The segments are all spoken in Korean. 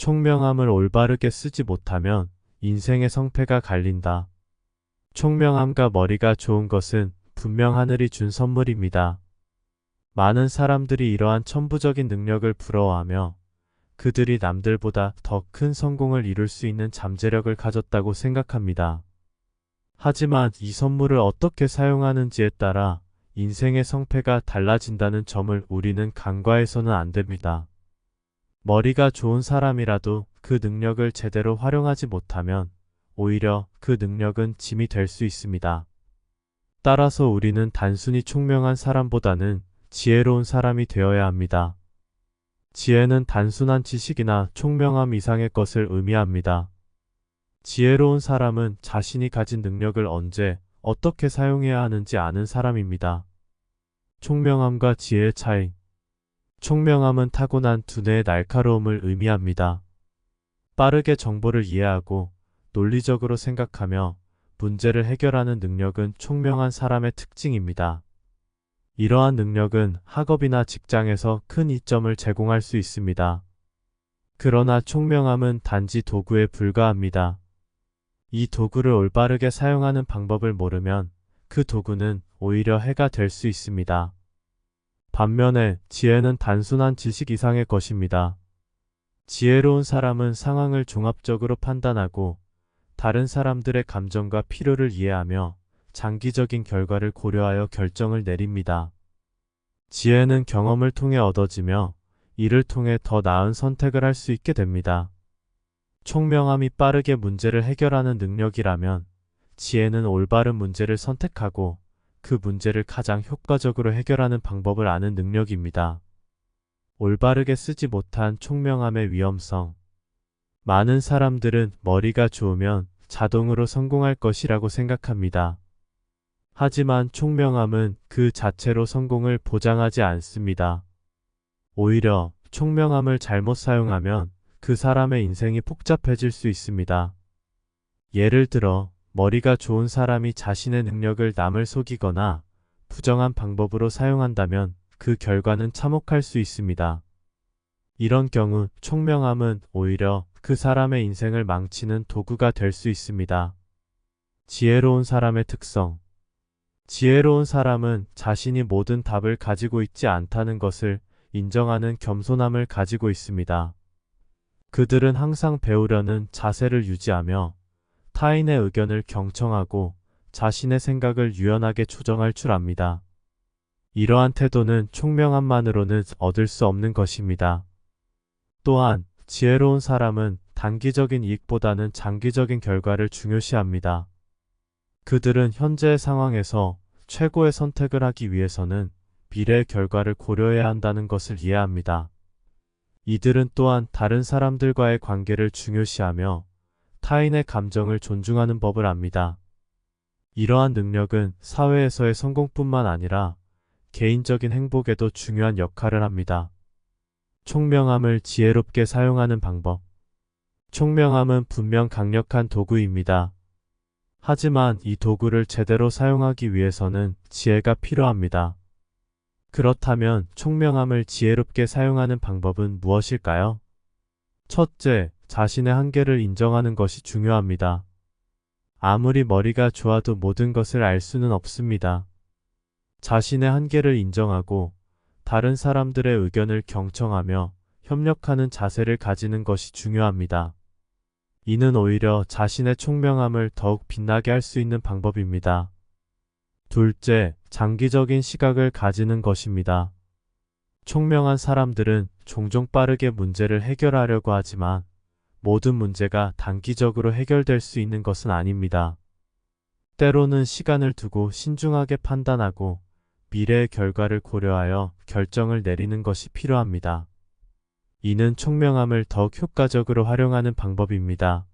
총명함을 올바르게 쓰지 못하면 인생의 성패가 갈린다. 총명함과 머리가 좋은 것은 분명 하늘이 준 선물입니다. 많은 사람들이 이러한 천부적인 능력을 부러워하며 그들이 남들보다 더 큰 성공을 이룰 수 있는 잠재력을 가졌다고 생각합니다. 하지만 이 선물을 어떻게 사용하는지에 따라 인생의 성패가 달라진다는 점을 우리는 간과해서는 안 됩니다. 머리가 좋은 사람이라도 그 능력을 제대로 활용하지 못하면 오히려 그 능력은 짐이 될 수 있습니다. 따라서 우리는 단순히 총명한 사람보다는 지혜로운 사람이 되어야 합니다. 지혜는 단순한 지식이나 총명함 이상의 것을 의미합니다. 지혜로운 사람은 자신이 가진 능력을 언제, 어떻게 사용해야 하는지 아는 사람입니다. 총명함과 지혜의 차이. 총명함은 타고난 두뇌의 날카로움을 의미합니다. 빠르게 정보를 이해하고 논리적으로 생각하며 문제를 해결하는 능력은 총명한 사람의 특징입니다. 이러한 능력은 학업이나 직장에서 큰 이점을 제공할 수 있습니다. 그러나 총명함은 단지 도구에 불과합니다. 이 도구를 올바르게 사용하는 방법을 모르면 그 도구는 오히려 해가 될 수 있습니다. 반면에 지혜는 단순한 지식 이상의 것입니다. 지혜로운 사람은 상황을 종합적으로 판단하고 다른 사람들의 감정과 필요를 이해하며 장기적인 결과를 고려하여 결정을 내립니다. 지혜는 경험을 통해 얻어지며 이를 통해 더 나은 선택을 할 수 있게 됩니다. 총명함이 빠르게 문제를 해결하는 능력이라면 지혜는 올바른 문제를 선택하고 그 문제를 가장 효과적으로 해결하는 방법을 아는 능력입니다. 올바르게 쓰지 못한 총명함의 위험성. 많은 사람들은 머리가 좋으면 자동으로 성공할 것이라고 생각합니다. 하지만 총명함은 그 자체로 성공을 보장하지 않습니다. 오히려 총명함을 잘못 사용하면 그 사람의 인생이 복잡해질 수 있습니다. 예를 들어 머리가 좋은 사람이 자신의 능력을 남을 속이거나 부정한 방법으로 사용한다면 그 결과는 참혹할 수 있습니다. 이런 경우 총명함은 오히려 그 사람의 인생을 망치는 도구가 될 수 있습니다. 지혜로운 사람의 특성. 지혜로운 사람은 자신이 모든 답을 가지고 있지 않다는 것을 인정하는 겸손함을 가지고 있습니다. 그들은 항상 배우려는 자세를 유지하며 타인의 의견을 경청하고 자신의 생각을 유연하게 조정할 줄 압니다. 이러한 태도는 총명함만으로는 얻을 수 없는 것입니다. 또한 지혜로운 사람은 단기적인 이익보다는 장기적인 결과를 중요시합니다. 그들은 현재의 상황에서 최고의 선택을 하기 위해서는 미래의 결과를 고려해야 한다는 것을 이해합니다. 이들은 또한 다른 사람들과의 관계를 중요시하며 타인의 감정을 존중하는 법을 압니다. 이러한 능력은 사회에서의 성공뿐만 아니라 개인적인 행복에도 중요한 역할을 합니다. 총명함을 지혜롭게 사용하는 방법. 총명함은 분명 강력한 도구입니다. 하지만 이 도구를 제대로 사용하기 위해서는 지혜가 필요합니다. 그렇다면 총명함을 지혜롭게 사용하는 방법은 무엇일까요? 첫째, 자신의 한계를 인정하는 것이 중요합니다. 아무리 머리가 좋아도 모든 것을 알 수는 없습니다. 자신의 한계를 인정하고 다른 사람들의 의견을 경청하며 협력하는 자세를 가지는 것이 중요합니다. 이는 오히려 자신의 총명함을 더욱 빛나게 할 수 있는 방법입니다. 둘째, 장기적인 시각을 가지는 것입니다. 총명한 사람들은 종종 빠르게 문제를 해결하려고 하지만 모든 문제가 단기적으로 해결될 수 있는 것은 아닙니다. 때로는 시간을 두고 신중하게 판단하고 미래의 결과를 고려하여 결정을 내리는 것이 필요합니다. 이는 총명함을 더욱 효과적으로 활용하는 방법입니다.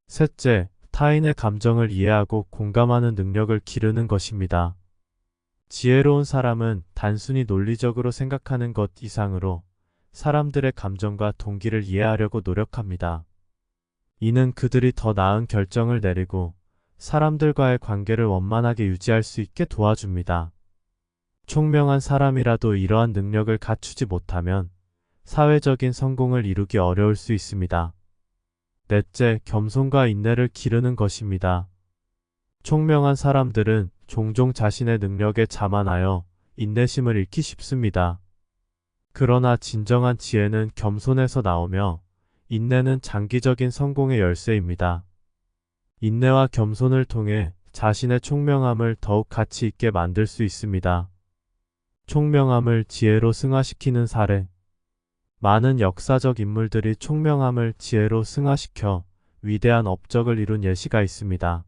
셋째, 타인의 감정을 이해하고 공감하는 능력을 기르는 것입니다. 지혜로운 사람은 단순히 논리적으로 생각하는 것 이상으로 사람들의 감정과 동기를 이해하려고 노력합니다. 이는 그들이 더 나은 결정을 내리고 사람들과의 관계를 원만하게 유지할 수 있게 도와줍니다. 총명한 사람이라도 이러한 능력을 갖추지 못하면 사회적인 성공을 이루기 어려울 수 있습니다. 넷째, 겸손과 인내를 기르는 것입니다. 총명한 사람들은 종종 자신의 능력에 자만하여 인내심을 잃기 쉽습니다. 그러나 진정한 지혜는 겸손에서 나오며 인내는 장기적인 성공의 열쇠입니다. 인내와 겸손을 통해 자신의 총명함을 더욱 가치 있게 만들 수 있습니다. 총명함을 지혜로 승화시키는 사례. 많은 역사적 인물들이 총명함을 지혜로 승화시켜 위대한 업적을 이룬 예시가 있습니다.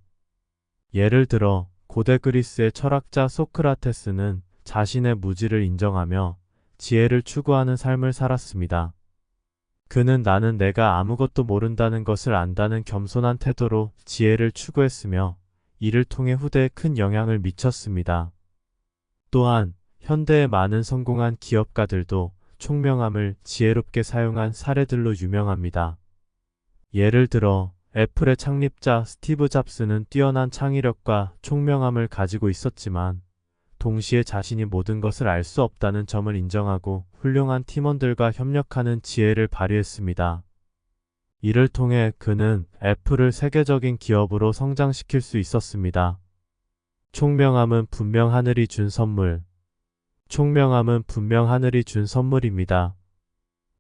예를 들어 고대 그리스의 철학자 소크라테스는 자신의 무지를 인정하며 지혜를 추구하는 삶을 살았습니다. 그는 나는 내가 아무것도 모른다는 것을 안다는 겸손한 태도로 지혜를 추구했으며 이를 통해 후대에 큰 영향을 미쳤습니다. 또한 현대의 많은 성공한 기업가들도 총명함을 지혜롭게 사용한 사례들로 유명합니다. 예를 들어 애플의 창립자 스티브 잡스는 뛰어난 창의력과 총명함을 가지고 있었지만 동시에 자신이 모든 것을 알 수 없다는 점을 인정하고 훌륭한 팀원들과 협력하는 지혜를 발휘했습니다. 이를 통해 그는 애플을 세계적인 기업으로 성장시킬 수 있었습니다. 총명함은 분명 하늘이 준 선물. 총명함은 분명 하늘이 준 선물입니다.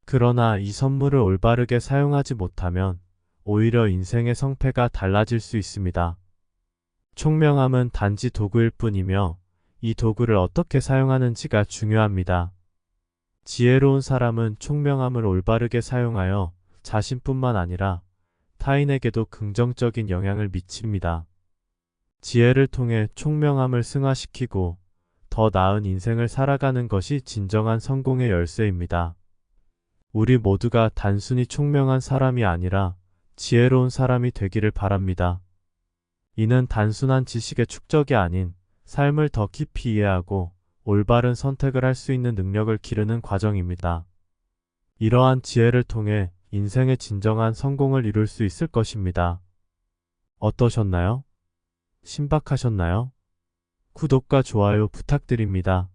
그러나 이 선물을 올바르게 사용하지 못하면 오히려 인생의 성패가 달라질 수 있습니다. 총명함은 단지 도구일 뿐이며 이 도구를 어떻게 사용하는지가 중요합니다. 지혜로운 사람은 총명함을 올바르게 사용하여 자신뿐만 아니라 타인에게도 긍정적인 영향을 미칩니다. 지혜를 통해 총명함을 승화시키고 더 나은 인생을 살아가는 것이 진정한 성공의 열쇠입니다. 우리 모두가 단순히 총명한 사람이 아니라 지혜로운 사람이 되기를 바랍니다. 이는 단순한 지식의 축적이 아닌 삶을 더 깊이 이해하고 올바른 선택을 할 수 있는 능력을 기르는 과정입니다. 이러한 지혜를 통해 인생의 진정한 성공을 이룰 수 있을 것입니다. 어떠셨나요? 신박하셨나요? 구독과 좋아요 부탁드립니다.